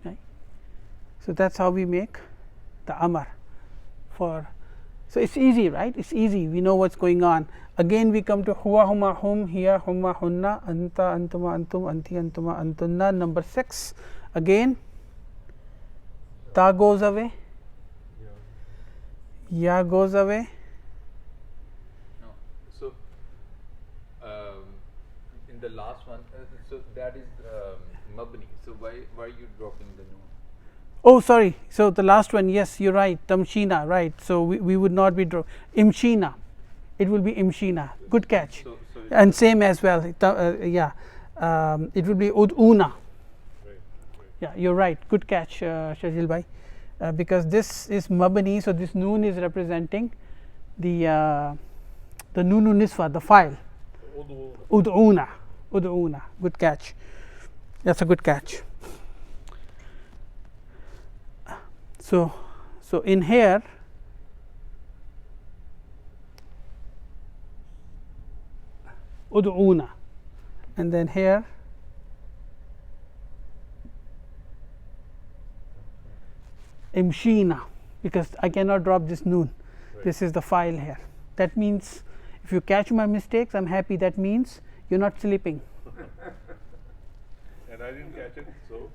Right. So that's how we make the amar for. So it's easy, right? It's easy. We know what's going on. Again, we come to huwa, huma, hum, hiya, humma, hunna, anta, antuma, antum, anti, antuma, antunna. Number 6. Again, ta goes away, ya goes away. No. So, in the last one, so that is mabni. So why are you dropping the noon? Oh, sorry. So the last one, yes, you're right. Tamshina, right. So we would not be imshina. It will be imshina. Good catch. So And same as well. Yeah. It will be ud'una. Yeah, you're right. Good catch, Shajil bhai. Because this is mabni, so this noon is representing the noonu niswa, the file. Ud'una. Ud'una. Good catch. That's a good catch. So in here, ud'una, and then here imshina, because I cannot drop this noon. Right. This is the file here. That means if you catch my mistakes, I'm happy. That means you're not sleeping. And I didn't catch it, so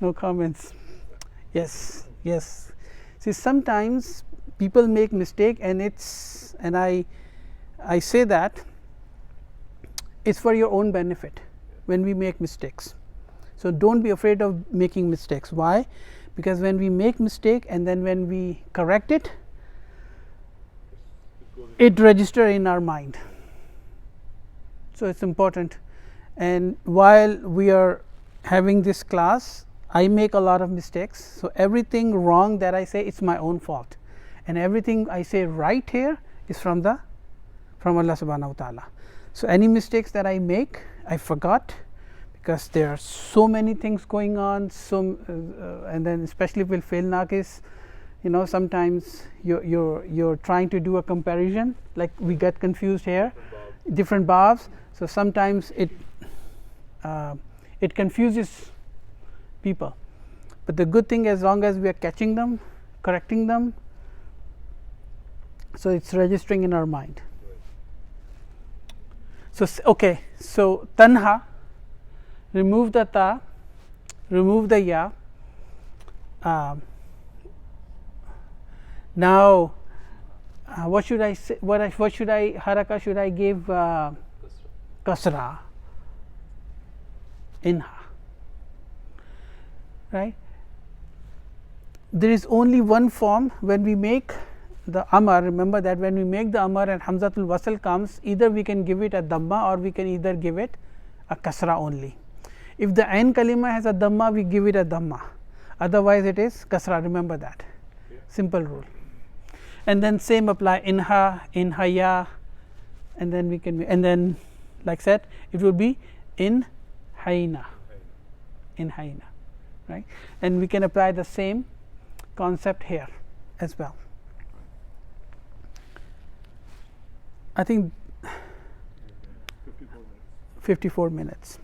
no comments. Yes, yes. See, sometimes people make mistake, and I say that it's for your own benefit when we make mistakes. So don't be afraid of making mistakes. Why? Because when we make mistake and then when we correct it, it registers in our mind. So it's important. And while we are having this class, I make a lot of mistakes. So everything wrong that I say, it's my own fault, and everything I say right here is from Allah subhanahu wa ta'ala. So any mistakes that I make, I forgot, because there are so many things going on. And then especially with fail naqis, sometimes you're trying to do a comparison, like we get confused here, different babs. So sometimes it confuses people, but the good thing, as long as we are catching them, correcting them, so it's registering in our mind. So okay, so tanha, remove the ta, remove the ya. Now what should I say? What should I haraka should I give? Kasra. Inha. Right. There is only one form when we make the amar. Remember that when we make the amar and hamzatul wasl comes, either we can give it a dhamma or we can either give it a kasra only. If the ain kalima has a dhamma, we give it a dhamma. Otherwise, it is kasra. Remember that. Simple rule. And then same apply inha, inhaya, and then we can, and then like said, it will be in hayna, in hayna, right? And we can apply the same concept here as well. I think 54 minutes.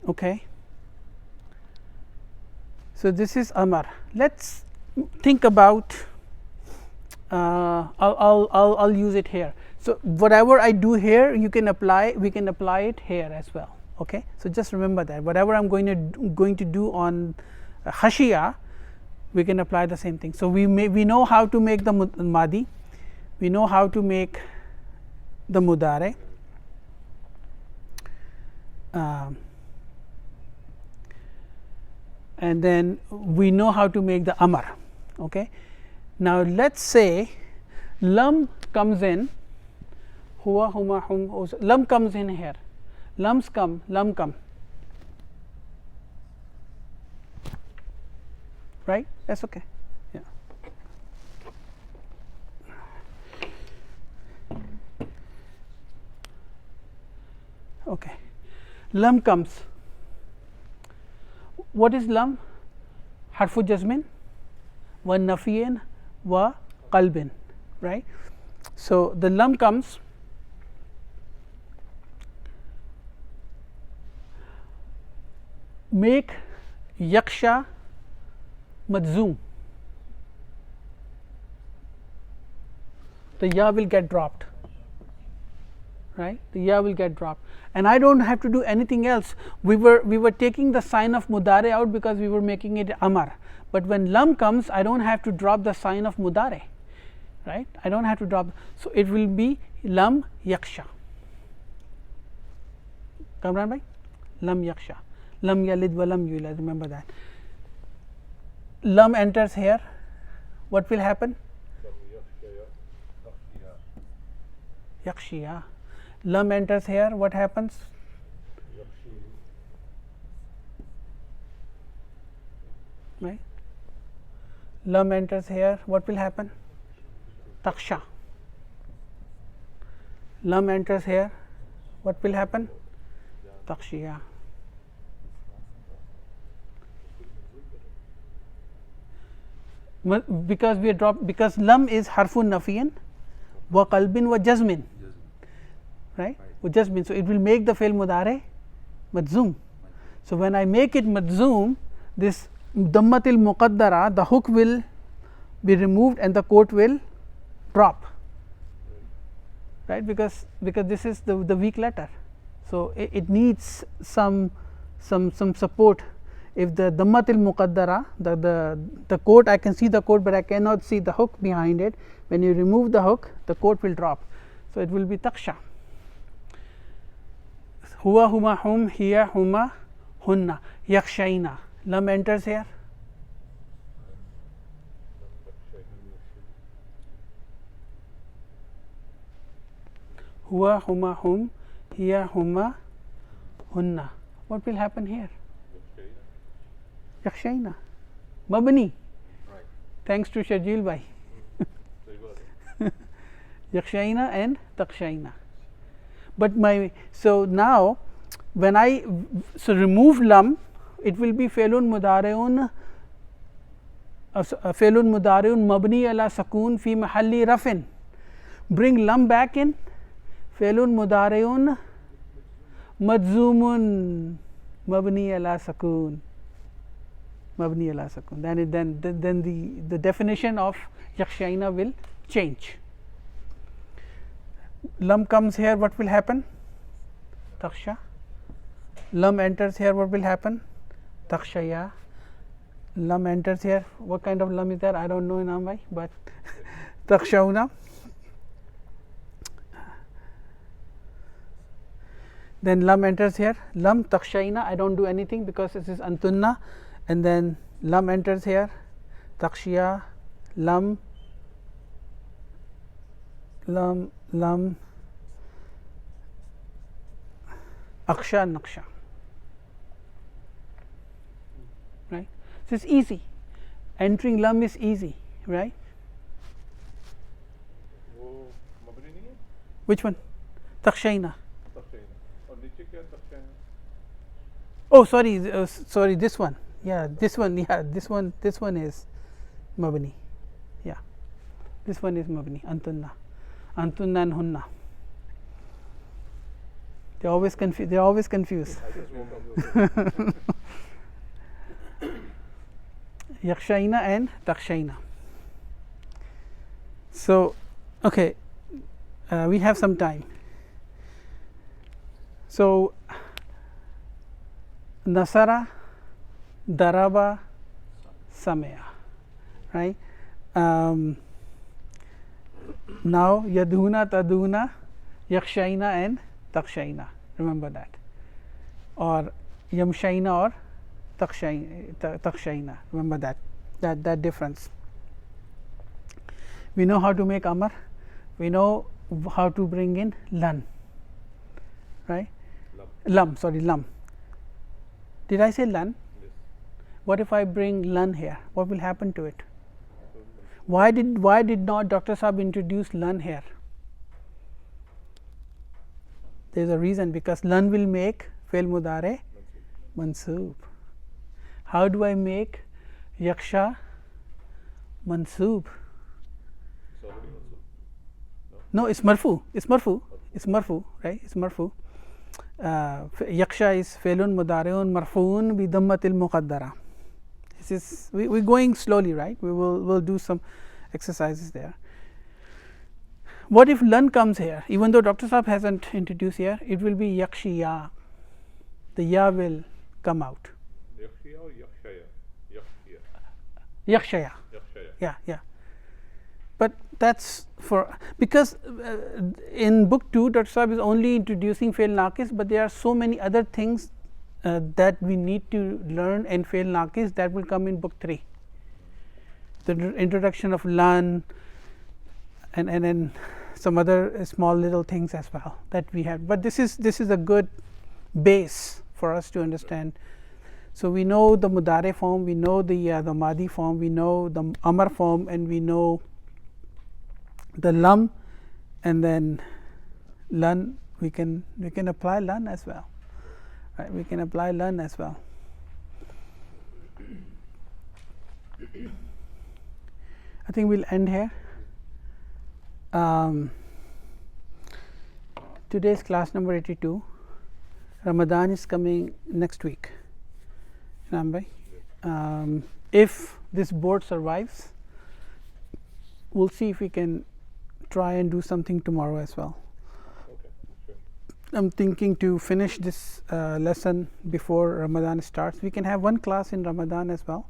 Okay. So this is amar. Let's think about. I'll use it here. So whatever I do here, you can apply. We can apply it here as well. Okay. So just remember that whatever I'm going to do on hashiya, we can apply the same thing. So we know how to make the madi, we know how to make the mudare. And then we know how to make the amar. Okay. Now let's say lam comes in, huwa, huma, hum, lam comes in here, lam come, right? That's okay. Yeah. Okay. Lam comes. What is lam? Harfu jazmin, wa nafiyin, wa qalbin, right? So the lam comes. Make yaksha madzum. The ya will get dropped, right? The ya will get dropped, and I don't have to do anything else. We were taking the sign of mudare out because we were making it amar, but when lam comes, I don't have to drop the sign of mudare, right? I don't have to drop, so it will be lam yaksha. Kamran bhai, lam yaksha, lam yalid wa lam yulad. Remember that. Lam enters here, what will happen? Yakshiya. Lam enters here, what happens? Right? Lam enters here, what will happen? Taksha. Lam enters here, what will happen? Takshiya. Because we drop, because lam is harfun nafiyan wa qalbin wa jazmin, right? Wa jazmin, so it will make the fi'l mudare madzum. So when I make it madzum, this dammatil muqaddara, the hook will be removed and the quote will drop, right? Because this is the weak letter, so it needs some support. If the dammatil muqaddara, the quote, I can see the quote, but I cannot see the hook behind it. When you remove the hook, the quote will drop, so it will be taksha. Huwa, huma, hum, hiya, huma, hunna, yakshaina. Lam enters here. Huwa, huma, hum, hiya, huma, hunna. What will happen here? Yakshaina, mabni, Right. thanks to Shajil bhai. Yakshaina and takshaina. But so now when I remove lam, it will be felun mudariun mabni ala sakun fi mahalli rafin. Bring lam back in, felun mudariun madzumun mabni ala sakun. Mabni ala sakun. Then the definition of yakshaina will change. Lam comes here, what will happen? Taksha. Lam enters here, what will happen? Takshaya. Lam enters here, what kind of lam is there? I don't know in Ambai, but takshauna. Then lam enters here, lam takshaina. I don't do anything because this is antunna. And then lam enters here, takshiya, lam, aksha, naksha, right? So it's easy. Entering lam is easy, right? Which one? Takshaina. Oh, sorry, this one. Yeah, this one. Yeah, this one is mabni. Yeah, this one is mabni. Antunna and hunna. They always confuse. Yakshaina and takshaina. So, okay, we have some time. So, nasara, daraba, samaya, right? Now yaduna, taduna, yakshaina and takshaina. Remember that, or yamshaina or takshaina. Remember that difference. We know how to make amar. We know how to bring in lan, right? Lam. Did I say lan? Yes. What if I bring lan here? What will happen to it? Why did not Dr. Saab introduce lan here? There is a reason, because lan will make fail mudare mansoob. How do I make yaksha mansoob? It's already mansoob. No, it's marfu. It's marfu, right? It's marfu. Yaksha is failun mudariun marfuun bi dammatil muqaddara. This is we're going slowly, right? We'll do some exercises there. What if lan comes here? Even though Dr. Saab hasn't introduced here, it will be yakshiya. The ya will come out. Yakshiya or yakshaya? Yakshaya. Yakshaya. Yeah. But that's for, because in book 2 Dr. Saab is only introducing fail naqis, but there are so many other things that we need to learn in fail naqis that will come in book 3. The introduction of lan and then some other small little things as well that we have, but this is a good base for us to understand. So we know the mudare form, we know the madi form, we know the amar form, and we know the lam, and then lan. We can apply lan as well, right? We can apply lan as well. I think we'll end here. Today's class number 82. Ramadan is coming next week. If this board survives, we'll see if we can try and do something tomorrow as well. Okay, sure. I'm thinking to finish this lesson before Ramadan starts. We can have one class in Ramadan as well,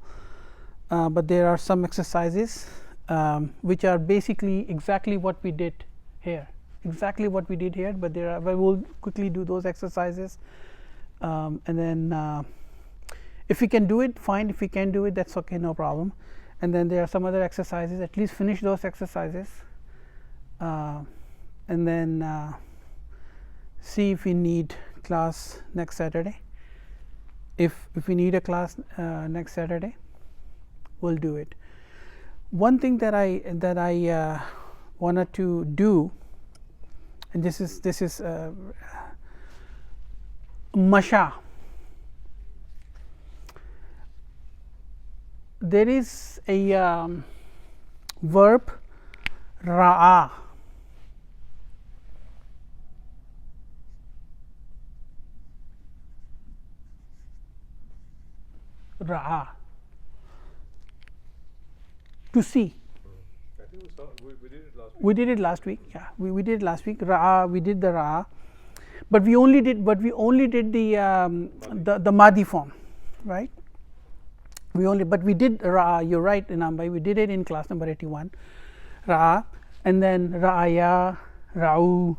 but there are some exercises which are basically exactly what we did here. But we will quickly do those exercises, and then if we can do it, fine. If we can't do it, that's okay, no problem. And then there are some other exercises. At least finish those exercises, and then see if we need class next Saturday. If we need a class next Saturday, we'll do it. One thing that I wanted to do, and this is masha. There is a verb ra'a. Ra'a, to see. I think we did it last week. We did it last week. Yeah, we did it last week. Ra'a, we did the ra'a, but we only did the madi form, right? But we did ra'a. You're right, Inam. We did it in class number 81. Ra'a, and then ra'aya, ra'u,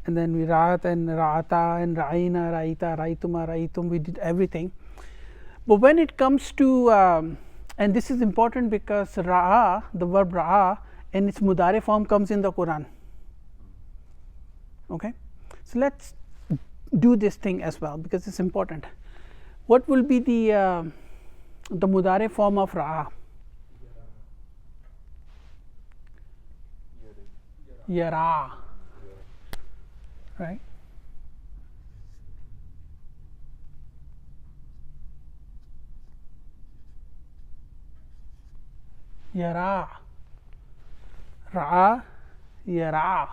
and then we ra'at and ra'ata and ra'ina, ra'ita, ra'ituma, ra'itum. We did everything. But when it comes to and this is important because ra'a, the verb ra'a, and its mudare form comes in the Quran. Okay, so let's do this thing as well because it's important. What will be the mudare form of ra'a? Yara, right? Yara, ra'a, yara,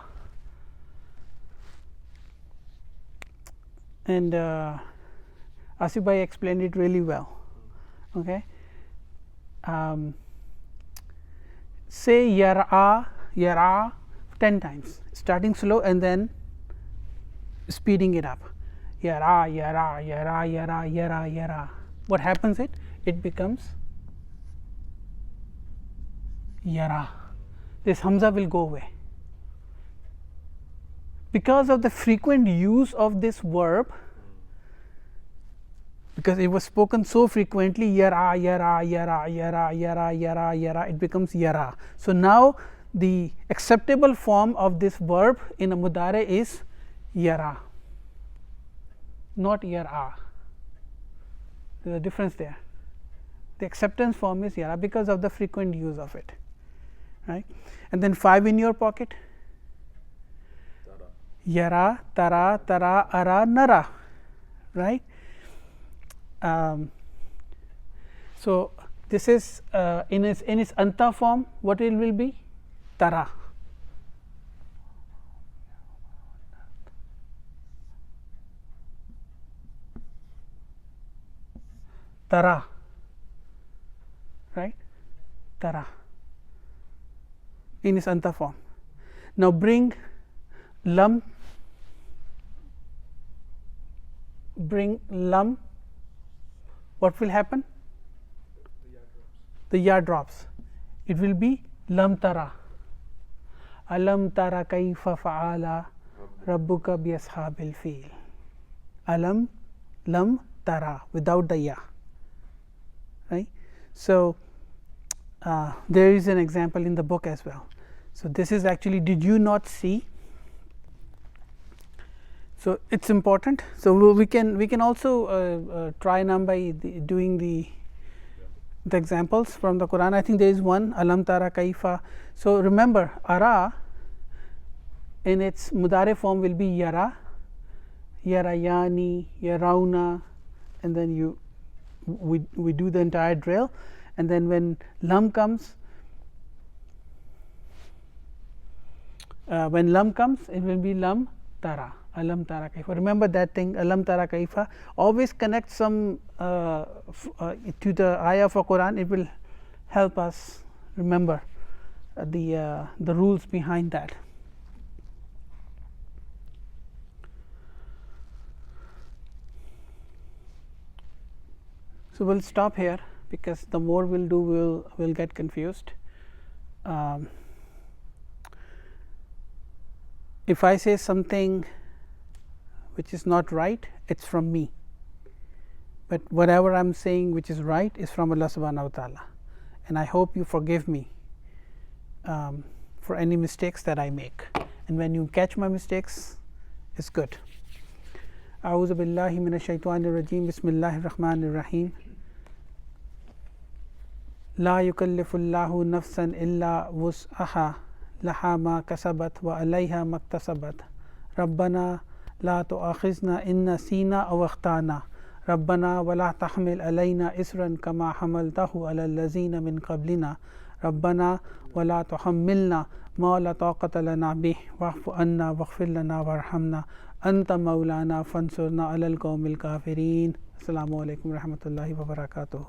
and Asif bhai explained it really well. Okay, say yara 10 times, starting slow and then speeding it up. Yara, yara, yara, yara, yara, yara. What happens? It becomes yara. This hamza will go away because of the frequent use of this verb, because it was spoken so frequently. Yara, yara, yara, yara, yara, yara, yara, it becomes yara. So now the acceptable form of this verb in a mudare is yara, not yara. There is a difference there. The acceptance form is yara because of the frequent use of it, right. And then 5 in your pocket, yara, tara, tara, ara, nara, right. So, this is in its anta form, what it will be? Tara. Tara, right, tara in its anta form. Now, bring lam, what will happen? The ya drops. It will be lam tara. Alam tara kaifa fa'ala rabbuka bi ashabil fil. Alam, lam, tara without the ya, right. So, there is an example in the book as well. So, this is actually did you not see. So, it is important. So, we can also try by doing the examples from the Quran. I think there is one, alam tara kaifa. So, remember ara in its mudare form will be yara, yarayani, yarauna, and then we do the entire drill, and then when lam comes, it will be lam tara, alam tara kaifa. Remember that thing, alam tara kaifa, always connect some to the ayah of a Quran. It will help us remember the rules behind that. So, we will stop here because the more we will do, we will get confused. If I say something which is not right, it is from me, but whatever I am saying which is right is from Allah subhanahu wa ta'ala, and I hope you forgive me for any mistakes that I make, and when you catch my mistakes, it is good. A'udhu billahi minash shaitanir rajim. Bismillahir rahmanir rahim. La yukallifullahu nafsan illa wus'aha laha ma kasabat wa alayha maktasabat. Rabbana la tu'akhizna in nasina aw akhtana. Rabbana wa la tahmil alayna isran kama hamaltahu ala allazina min qablina. Rabbana wa la tuhammilna ma la taqata lana bih wa'fu anna waghfir lana warhamna anta maulana fansurna ala al-qawmil kafirin. Assalamu alaikum wa rahmatullahi wa barakatuh.